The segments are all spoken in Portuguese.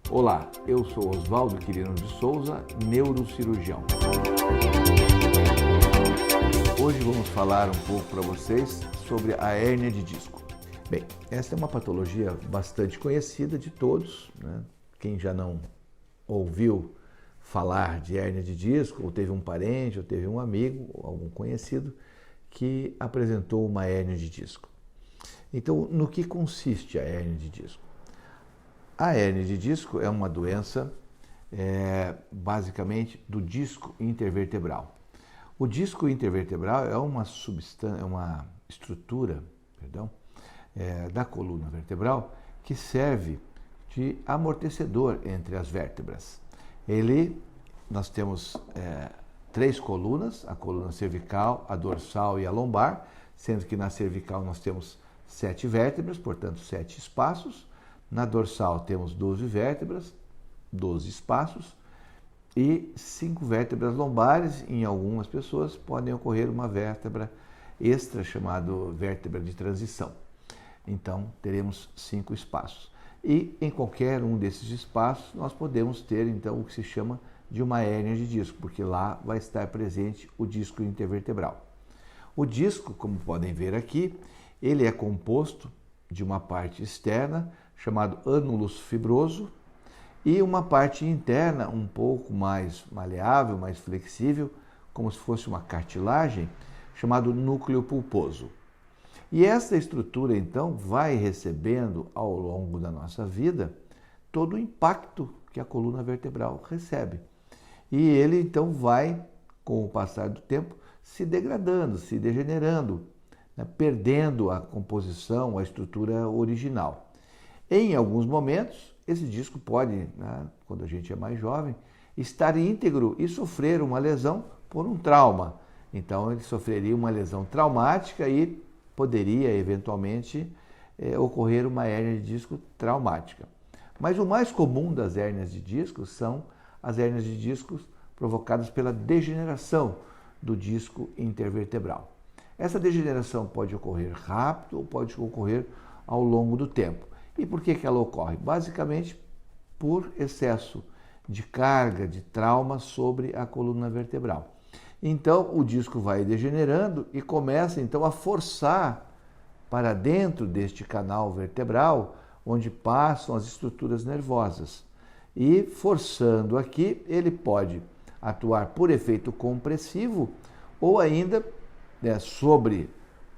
Olá, eu sou Oswaldo Quirino de Souza, neurocirurgião. Hoje vamos falar um pouco para vocês sobre a hérnia de disco. Bem, essa é uma patologia bastante conhecida de todos, né? Quem já não ouviu falar de hérnia de disco, ou teve um parente, ou teve um amigo, ou algum conhecido que apresentou uma hérnia de disco. Então, no que consiste a hérnia de disco? A hérnia de disco é uma doença basicamente do disco intervertebral. O disco intervertebral é uma estrutura, da coluna vertebral que serve de amortecedor entre as vértebras. Nós temos 3 colunas, a coluna cervical, a dorsal e a lombar, sendo que na cervical nós temos 7 vértebras, portanto 7 espaços. Na dorsal temos 12 vértebras, 12 espaços, e 5 vértebras lombares. Em algumas pessoas podem ocorrer uma vértebra extra, chamada vértebra de transição. Então, teremos 5 espaços. E em qualquer um desses espaços, nós podemos ter, então, o que se chama de uma hérnia de disco, porque lá vai estar presente o disco intervertebral. O disco, como podem ver aqui, ele é composto de uma parte externa, chamado ânulus fibroso, e uma parte interna um pouco mais maleável, mais flexível, como se fosse uma cartilagem, chamado núcleo pulposo. E essa estrutura, então, vai recebendo ao longo da nossa vida todo o impacto que a coluna vertebral recebe. E ele, então, vai, com o passar do tempo, se degradando, se degenerando, né, perdendo a composição, a estrutura original. Em alguns momentos, esse disco pode, né, quando a gente é mais jovem, estar íntegro e sofrer uma lesão por um trauma. Então, ele sofreria uma lesão traumática e poderia, eventualmente, ocorrer uma hérnia de disco traumática. Mas o mais comum das hérnias de disco são as hérnias de discos provocadas pela degeneração do disco intervertebral. Essa degeneração pode ocorrer rápido ou pode ocorrer ao longo do tempo. E por que ela ocorre? Basicamente por excesso de carga, de trauma sobre a coluna vertebral. Então o disco vai degenerando e começa então a forçar para dentro deste canal vertebral, onde passam as estruturas nervosas. E forçando aqui, ele pode atuar por efeito compressivo ou ainda sobre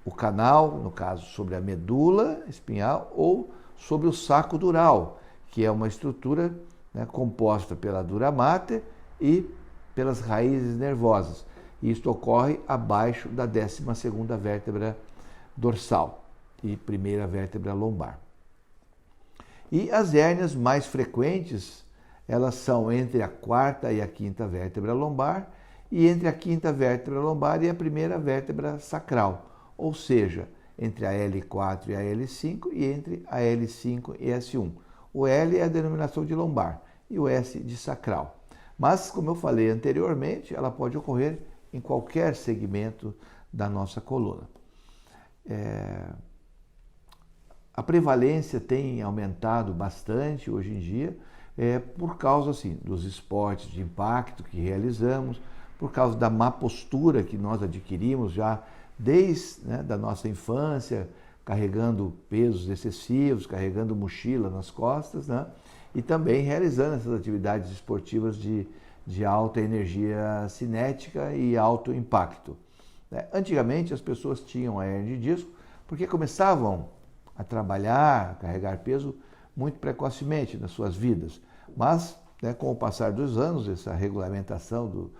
o canal, no caso sobre a medula espinhal, ou sobre o saco dural, que é uma estrutura, né, composta pela dura mater e pelas raízes nervosas. Isto ocorre abaixo da 12ª vértebra dorsal e primeira vértebra lombar. E as hérnias mais frequentes, elas são entre a 4ª e a 5ª vértebra lombar e entre a 5ª vértebra lombar e a primeira vértebra sacral, ou seja, entre a L4 e a L5 e entre a L5 e S1. O L é a denominação de lombar e o S de sacral. Mas, como eu falei anteriormente, ela pode ocorrer em qualquer segmento da nossa coluna. A prevalência tem aumentado bastante hoje em dia por causa dos esportes de impacto que realizamos, por causa da má postura que nós adquirimos já desde da nossa infância, carregando pesos excessivos, carregando mochila nas costas, né? E também realizando essas atividades esportivas de alta energia cinética e alto impacto. Antigamente as pessoas tinham a hérnia de disco porque começavam a trabalhar, a carregar peso muito precocemente nas suas vidas. Mas, com o passar dos anos, essa regulamentação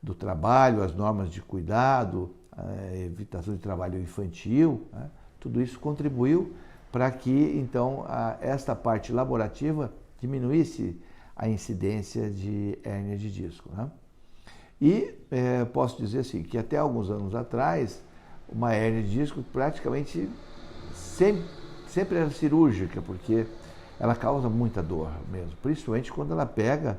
do trabalho, as normas de cuidado, a evitação de trabalho infantil, né? Tudo isso contribuiu para que, então, esta parte laborativa diminuísse a incidência de hérnia de disco, né? E posso dizer assim, que até alguns anos atrás, uma hérnia de disco praticamente sempre era cirúrgica, porque ela causa muita dor mesmo, principalmente quando ela pega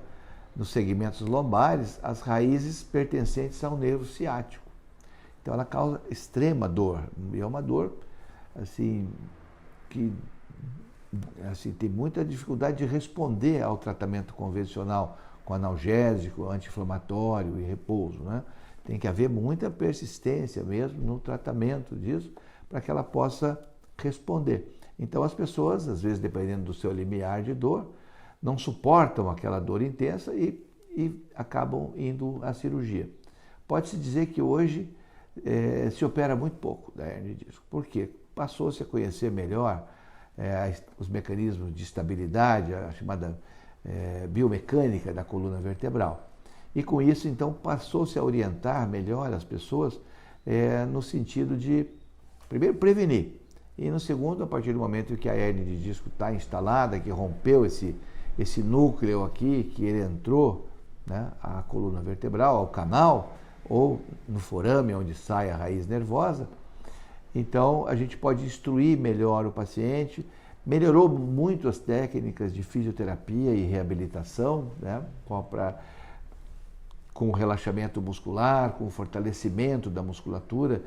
nos segmentos lombares as raízes pertencentes ao nervo ciático. Então ela causa extrema dor, e é uma dor assim que assim, tem muita dificuldade de responder ao tratamento convencional com analgésico, anti-inflamatório e repouso, né? Tem que haver muita persistência mesmo no tratamento disso para que ela possa responder. Então as pessoas, às vezes, dependendo do seu limiar de dor, não suportam aquela dor intensa e acabam indo à cirurgia. Pode-se dizer que hoje se opera muito pouco da hernia de disco. Por quê? Passou-se a conhecer melhor os mecanismos de estabilidade, a chamada biomecânica da coluna vertebral. E com isso, então, passou-se a orientar melhor as pessoas no sentido de, primeiro, prevenir. E no segundo, a partir do momento que a hernia de disco está instalada, que rompeu esse núcleo aqui, que ele entrou, né, a coluna vertebral, ao canal, ou no forame, onde sai a raiz nervosa, então a gente pode instruir melhor o paciente. Melhorou muito as técnicas de fisioterapia e reabilitação, né, com o relaxamento muscular, com o fortalecimento da musculatura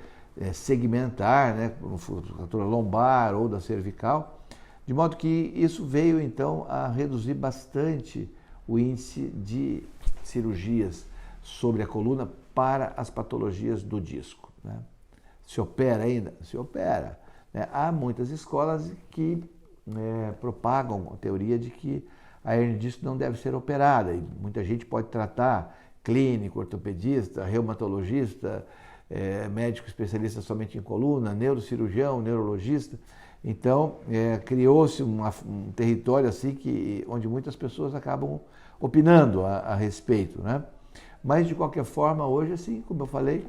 segmentar, né, musculatura lombar ou da cervical, de modo que isso veio então a reduzir bastante o índice de cirurgias sobre a coluna para as patologias do disco, né? Se opera ainda? Se opera, né? Há muitas escolas que propagam a teoria de que a hernia de disco não deve ser operada, e muita gente pode tratar, clínico, ortopedista, reumatologista, médico especialista somente em coluna, neurocirurgião, neurologista. Então, criou-se um território assim onde muitas pessoas acabam opinando a respeito, né? Mas, de qualquer forma, hoje, assim, como eu falei,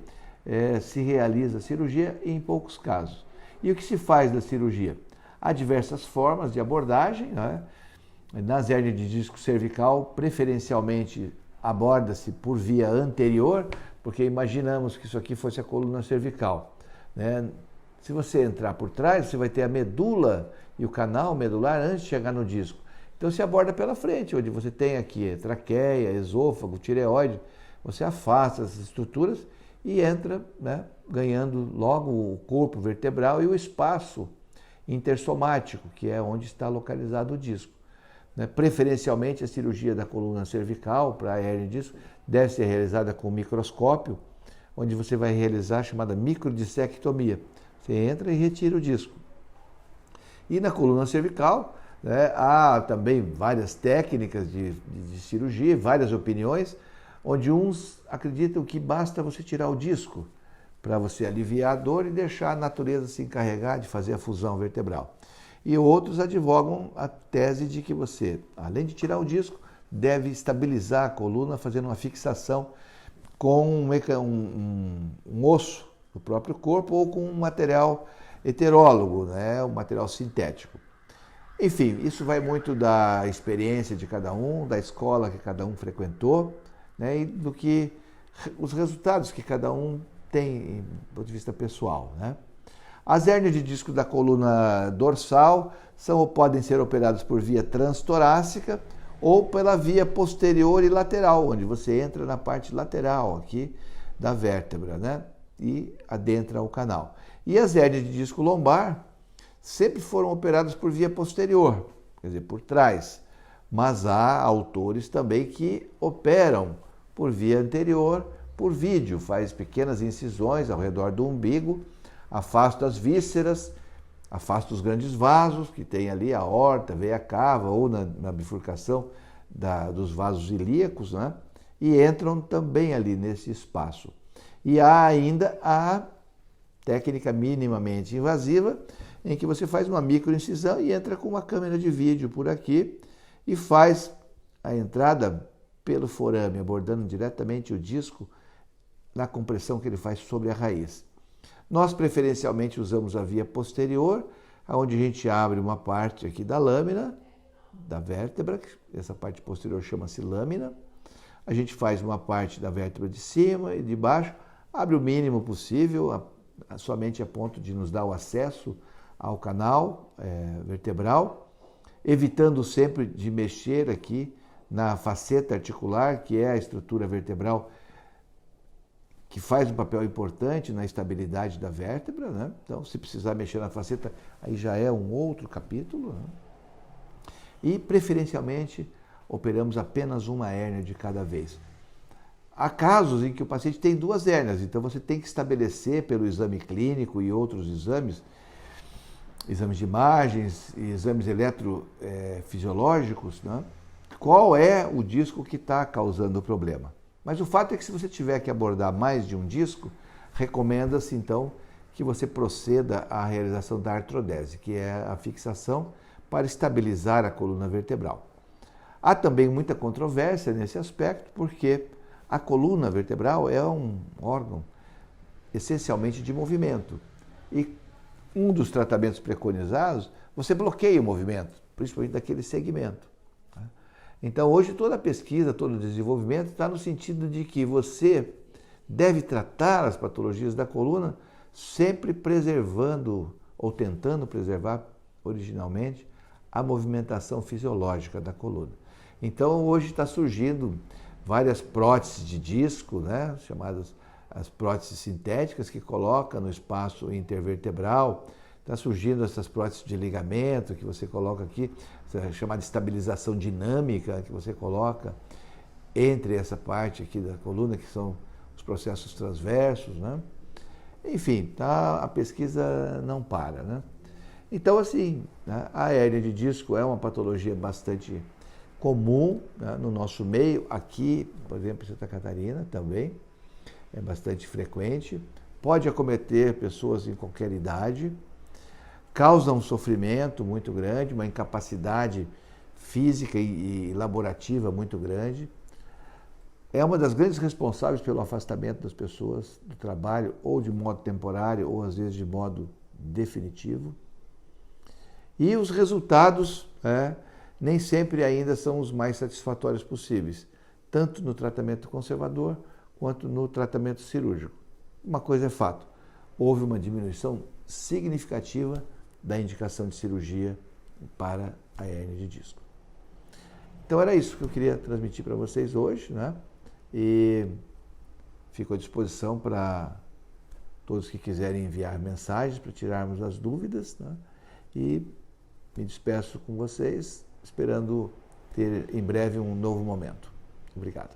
se realiza a cirurgia em poucos casos. E o que se faz da cirurgia? Há diversas formas de abordagem, né? Nas hernias de disco cervical, preferencialmente aborda-se por via anterior, porque imaginamos que isso aqui fosse a coluna cervical, né? Se você entrar por trás, você vai ter a medula e o canal medular antes de chegar no disco. Então se aborda pela frente, onde você tem aqui traqueia, esôfago, tireoide, você afasta essas estruturas e entra, né, ganhando logo o corpo vertebral e o espaço intersomático, que é onde está localizado o disco. Preferencialmente a cirurgia da coluna cervical para a hernia de disco deve ser realizada com microscópio, onde você vai realizar a chamada microdissectomia. Você entra e retira o disco. E na coluna cervical, né, há também várias técnicas de cirurgia, várias opiniões, onde uns acreditam que basta você tirar o disco para você aliviar a dor e deixar a natureza se encarregar de fazer a fusão vertebral. E outros advogam a tese de que você, além de tirar o disco, deve estabilizar a coluna fazendo uma fixação com um osso do próprio corpo ou com um material heterólogo, né, um material sintético. Enfim, isso vai muito da experiência de cada um, da escola que cada um frequentou, né, e os resultados que cada um tem do ponto de vista pessoal, né? As hérnias de disco da coluna dorsal podem ser operadas por via transtorácica ou pela via posterior e lateral, onde você entra na parte lateral aqui da vértebra, né, e adentra o canal. E as hérnias de disco lombar sempre foram operadas por via posterior, quer dizer, por trás. Mas há autores também que operam por via anterior, por vídeo, faz pequenas incisões ao redor do umbigo, afasta as vísceras, afasta os grandes vasos, que tem ali a aorta, veia cava ou na bifurcação dos vasos ilíacos, né? E entram também ali nesse espaço. E há ainda a técnica minimamente invasiva, em que você faz uma microincisão e entra com uma câmera de vídeo por aqui e faz a entrada pelo forame, abordando diretamente o disco na compressão que ele faz sobre a raiz. Nós preferencialmente usamos a via posterior, onde a gente abre uma parte aqui da lâmina, da vértebra, essa parte posterior chama-se lâmina. A gente faz uma parte da vértebra de cima e de baixo, abre o mínimo possível, somente a ponto de nos dar o acesso ao canal vertebral, evitando sempre de mexer aqui na faceta articular, que é a estrutura vertebral que faz um papel importante na estabilidade da vértebra, né? Então, se precisar mexer na faceta, aí já é um outro capítulo, né? e preferencialmente operamos apenas uma hérnia de cada vez. Há casos em que o paciente tem duas hérnias, então você tem que estabelecer pelo exame clínico e outros exames de imagens e exames eletrofisiológicos, né? Qual é o disco que está causando o problema. Mas o fato é que se você tiver que abordar mais de um disco, recomenda-se então que você proceda à realização da artrodese, que é a fixação para estabilizar a coluna vertebral. Há também muita controvérsia nesse aspecto, porque a coluna vertebral é um órgão essencialmente de movimento. E um dos tratamentos preconizados, você bloqueia o movimento, principalmente daquele segmento. Então, hoje toda a pesquisa, todo o desenvolvimento está no sentido de que você deve tratar as patologias da coluna sempre preservando ou tentando preservar originalmente a movimentação fisiológica da coluna. Então, hoje está surgindo várias próteses de disco, né, chamadas as próteses sintéticas, que coloca no espaço intervertebral. Está surgindo essas próteses de ligamento que você coloca aqui, chamada estabilização dinâmica, que você coloca entre essa parte aqui da coluna, que são os processos transversos, né? Enfim, tá, a pesquisa não para, né? Então, assim, né, a hérnia de disco é uma patologia bastante comum, né, no nosso meio, aqui, por exemplo, em Santa Catarina também, é bastante frequente, pode acometer pessoas em qualquer idade, causa um sofrimento muito grande, uma incapacidade física e laborativa muito grande. É uma das grandes responsáveis pelo afastamento das pessoas do trabalho, ou de modo temporário, ou às vezes de modo definitivo. E os resultados nem sempre ainda são os mais satisfatórios possíveis, tanto no tratamento conservador quanto no tratamento cirúrgico. Uma coisa é fato, houve uma diminuição significativa da indicação de cirurgia para a hérnia de disco. Então era isso que eu queria transmitir para vocês hoje, né? E fico à disposição para todos que quiserem enviar mensagens para tirarmos as dúvidas, né? E me despeço com vocês, esperando ter em breve um novo momento. Obrigado.